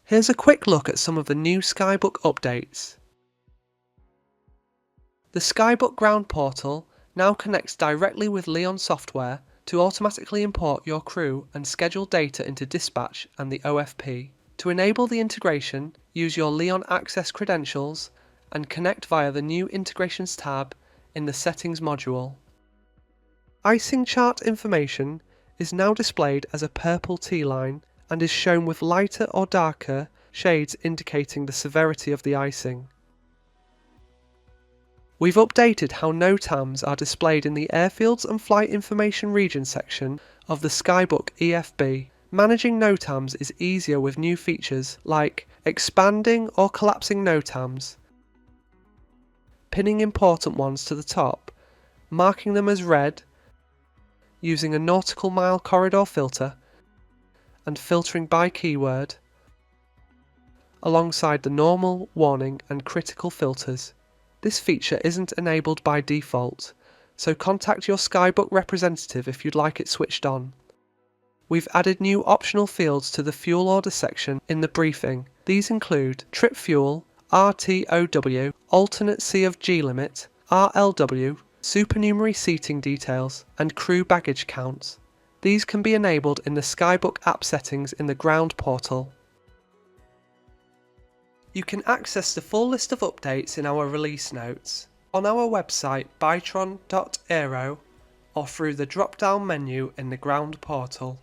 Here's a quick look at some of the new Skybook updates. The Skybook Ground Portal now connects directly with Leon software to automatically import your crew and schedule data into Dispatch and the OFP. To enable the integration, use your Leon Access credentials and connect via the new Integrations tab in the Settings module. Icing chart information is now displayed as a purple T-line and is shown with lighter or darker shades indicating the severity of the icing. We've updated how NOTAMs are displayed in the Airfields and Flight Information region section of the Skybook EFB. Managing NOTAMs is easier with new features like expanding or collapsing NOTAMs, pinning important ones to the top, marking them as red, using a nautical mile corridor filter, and filtering by keyword, alongside the normal, warning and critical filters. This feature isn't enabled by default, so contact your Skybook representative if you'd like it switched on. We've added new optional fields to the fuel order section in the briefing. These include trip fuel, RTOW, alternate C of G limit, RLW, supernumerary seating details, and crew baggage counts. These can be enabled in the Skybook app settings in the Ground Portal. You can access the full list of updates in our release notes, on our website bytron.aero, or through the drop-down menu in the Ground Portal.